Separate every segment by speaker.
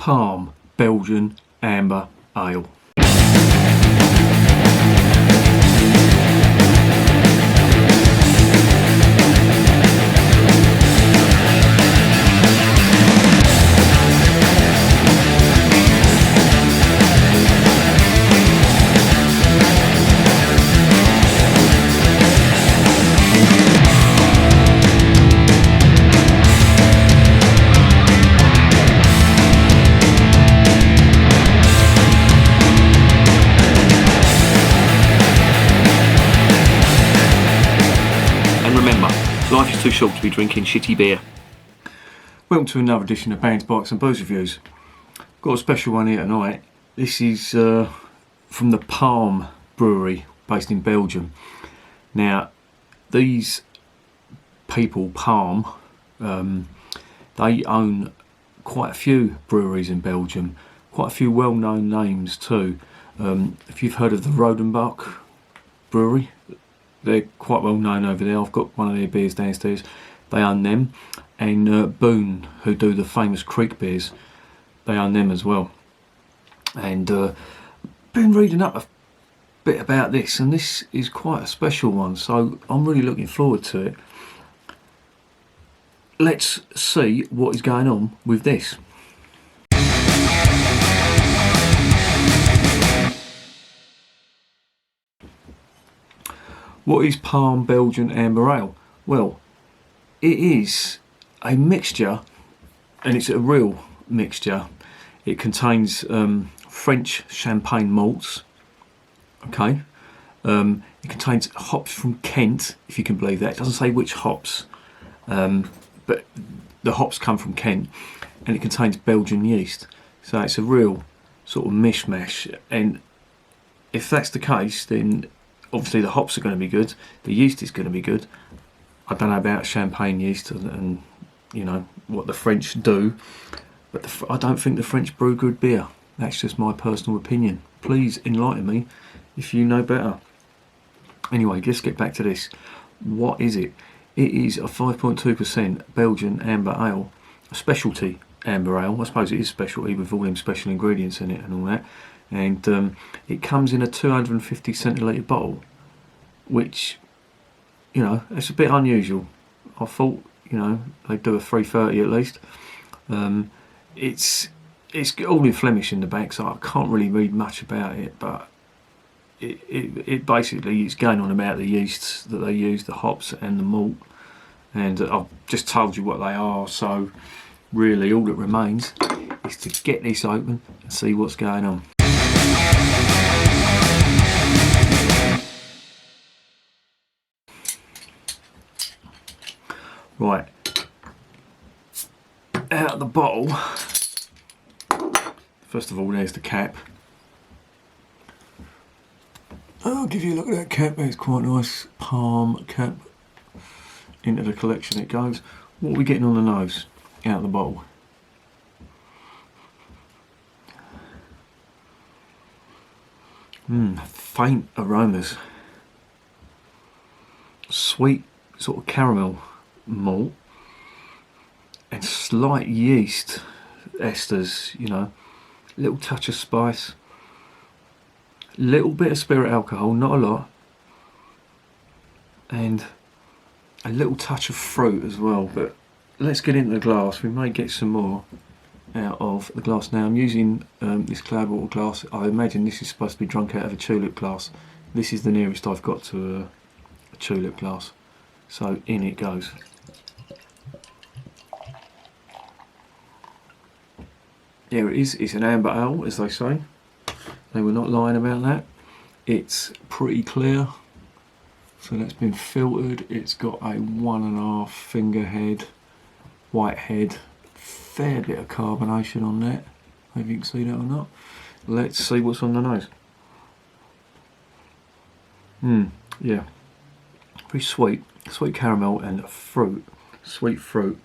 Speaker 1: Palm Belgian Amber Ale.
Speaker 2: Life is too short to be drinking shitty beer.
Speaker 1: Welcome to another edition of Bands, Bikes and Booze Reviews. Got a special one here tonight. This is from the Palm Brewery based in Belgium. Now these people, Palm, they own quite a few breweries in Belgium, quite a few well-known names too. If you've heard of the Rodenbach Brewery, they're quite well known over there. I've got one of their beers downstairs. They own them. And Boone, who do the famous Creek beers, they own them as well. And been reading up a bit about this, and this is quite a special one, so I'm really looking forward to it. Let's see what is going on with this. What is Palm Belgian Amber Ale? Well, it is a mixture, and it's a real mixture. It contains French champagne malts. Okay, it contains hops from Kent, if you can believe that. It doesn't say which hops, but the hops come from Kent, and it contains Belgian yeast. So it's a real sort of mishmash. And if that's the case, then obviously the hops are going to be good, the yeast is going to be good. I don't know about champagne yeast and you know what the French do, but I don't think the French brew good beer. That's just my personal opinion. Please enlighten me if you know better. Anyway, let's get back to this. What is it? It is a 5.2% Belgian Amber Ale, a specialty Amber Ale. I suppose it is specialty with all them special ingredients in it and all that. And it comes in a 250 centilitre bottle, which, you know, it's a bit unusual. I thought, you know, they'd do a 330 at least. It's all in Flemish in the back, so I can't really read much about it, but it basically is going on about the yeasts that they use, the hops and the malt, and I've just told you what they are, so really all that remains is to get this open and see what's going on. Right, out of the bottle, first of all there's the cap. I'll give you a look at that cap, it's quite nice. Palm cap, into the collection it goes. What are we getting on the nose, out of the bottle? Faint aromas, sweet sort of caramel malt and slight yeast esters, you know, little touch of spice, little bit of spirit alcohol, not a lot, and a little touch of fruit as well. But let's get into the glass. We may get some more out of the glass. Now I'm using this cloud water glass. I imagine this is supposed to be drunk out of a tulip glass. This is the nearest I've got to a tulip glass, so in it goes. There it is. It's an amber ale, as they say. They were not lying about that. It's pretty clear, so that's been filtered. It's got a 1.5 finger head, white head, fair bit of carbonation on that. Maybe you can see that or not. Let's see what's on the nose. Yeah, pretty sweet caramel and fruit, sweet fruit,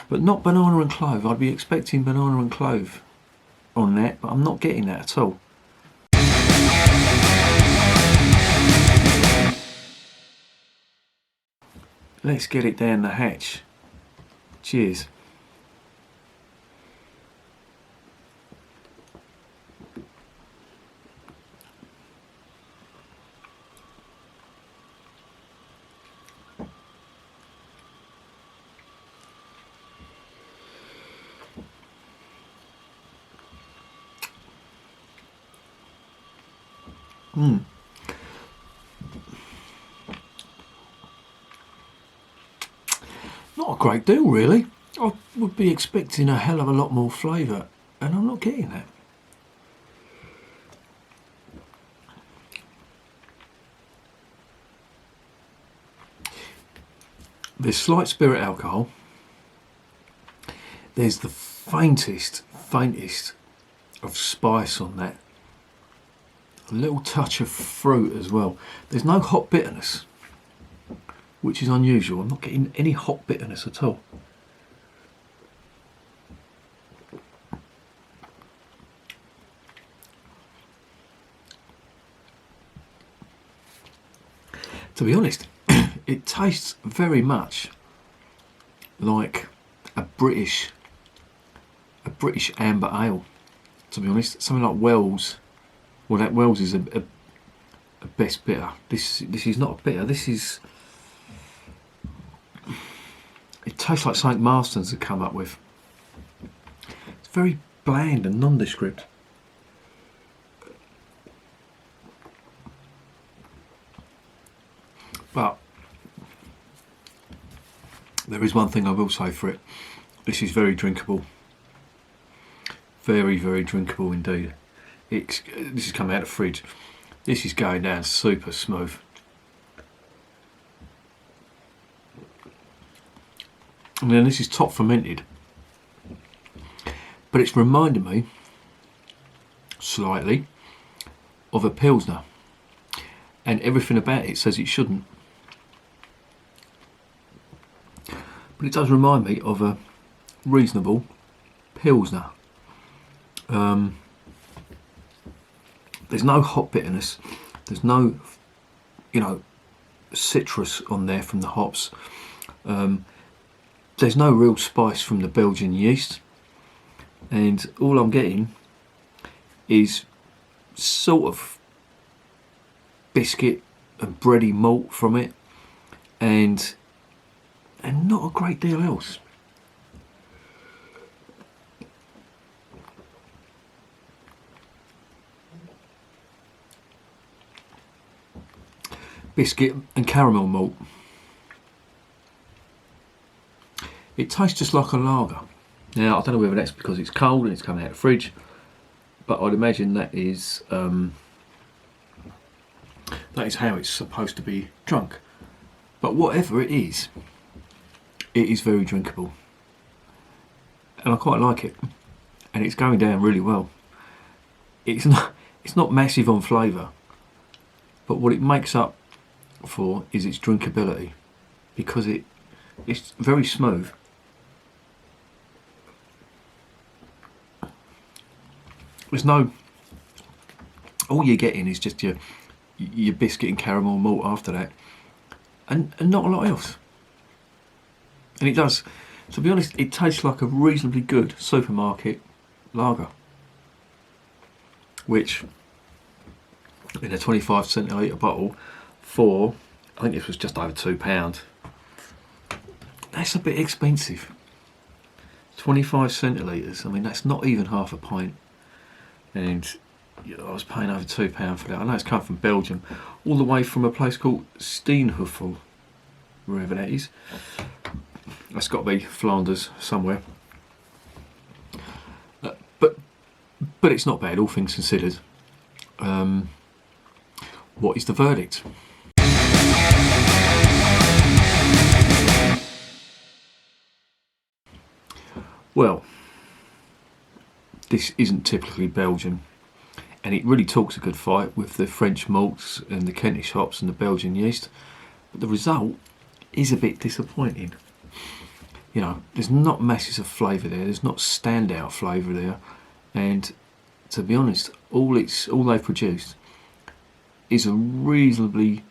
Speaker 1: but not banana and clove. I'd be expecting banana and clove on that, but I'm not getting that at all. Let's get it down the hatch. Cheers. Not a great deal, really. I would be expecting a hell of a lot more flavour, and I'm not getting that. There's slight spirit alcohol. There's the faintest of spice on that. A little touch of fruit as well. There's no hot bitterness, which is unusual. I'm not getting any hot bitterness at all. To be honest, it tastes very much like a British amber ale. To be honest, something like Wells. Well, that Wells is a best bitter. This is not a bitter. This is. It tastes like something Marston's had come up with. It's very bland and nondescript. But there is one thing I will say for it. This is very drinkable. Very, very drinkable indeed. This is coming out of the fridge. This is going down super smooth. And then this is top fermented. But it's reminding me slightly of a Pilsner. And everything about it says it shouldn't. But it does remind me of a reasonable Pilsner. There's no hot bitterness. There's no, citrus on there from the hops. There's no real spice from the Belgian yeast. And all I'm getting is sort of biscuit and bready malt from it, and not a great deal else. Biscuit and caramel malt. It tastes just like a lager. Now, I don't know whether that's because it's cold and it's coming out of the fridge, but I'd imagine that is how it's supposed to be drunk. But whatever it is very drinkable. And I quite like it. And it's going down really well. It's not massive on flavour, but what it makes up for is its drinkability, because it's very smooth. There's no, all you're getting is just your biscuit and caramel malt after that, and not a lot else. And it does, to be honest, it tastes like a reasonably good supermarket lager, which in a 25 centilitre bottle for, I think this was just over £2. That's a bit expensive. 25 centilitres, I mean, that's not even half a pint. And I was paying over £2 for that. I know it's come from Belgium, all the way from a place called Steenhuffel, wherever that is. That's got to be Flanders somewhere. But it's not bad, all things considered. What is the verdict? Well, this isn't typically Belgian, and it really talks a good fight with the French malts and the Kentish hops and the Belgian yeast, but the result is a bit disappointing. There's not masses of flavour there, there's not standout flavour there, and to be honest, all they've produced is a reasonably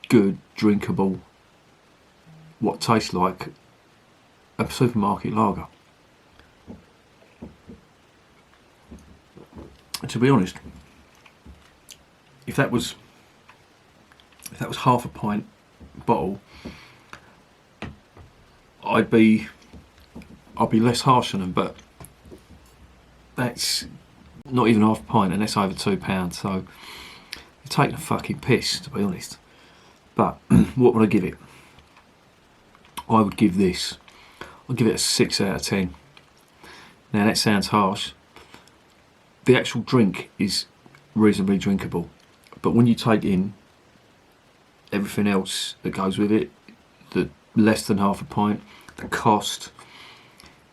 Speaker 1: good, drinkable, what tastes like a supermarket lager. To be honest, if that was half a pint bottle, I'd be less harsh on them, but that's not even half a pint, and that's over £2. So taking a fucking piss, to be honest. But what would I give it? I would give this, I'd give it a 6 out of 10. Now that sounds harsh. The actual drink is reasonably drinkable, but when you take in everything else that goes with it, the less than half a pint, the cost,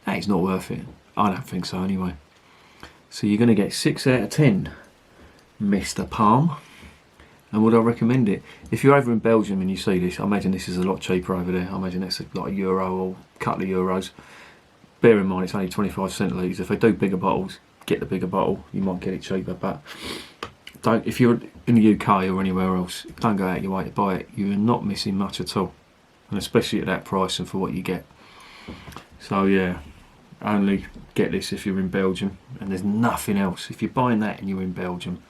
Speaker 1: that is not worth it. I don't think so anyway. So you're going to get 6 out of 10, Mr. Palm. And would I recommend it? If you're over in Belgium and you see this, I imagine this is a lot cheaper over there. I imagine it's like €1 or a couple of euros. Bear in mind it's only 25 centilitres. If they do bigger bottles, get the bigger bottle. You might get it cheaper, but don't. If you're in the UK or anywhere else, don't go out your way to buy it. You're not missing much at all, and especially at that price and for what you get. So yeah, only get this if you're in Belgium, and there's nothing else. If you're buying that and you're in Belgium,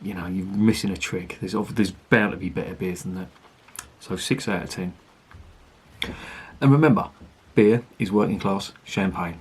Speaker 1: you know, you're missing a trick. There's bound to be better beers than that. So 6 out of 10. And remember, beer is working class champagne.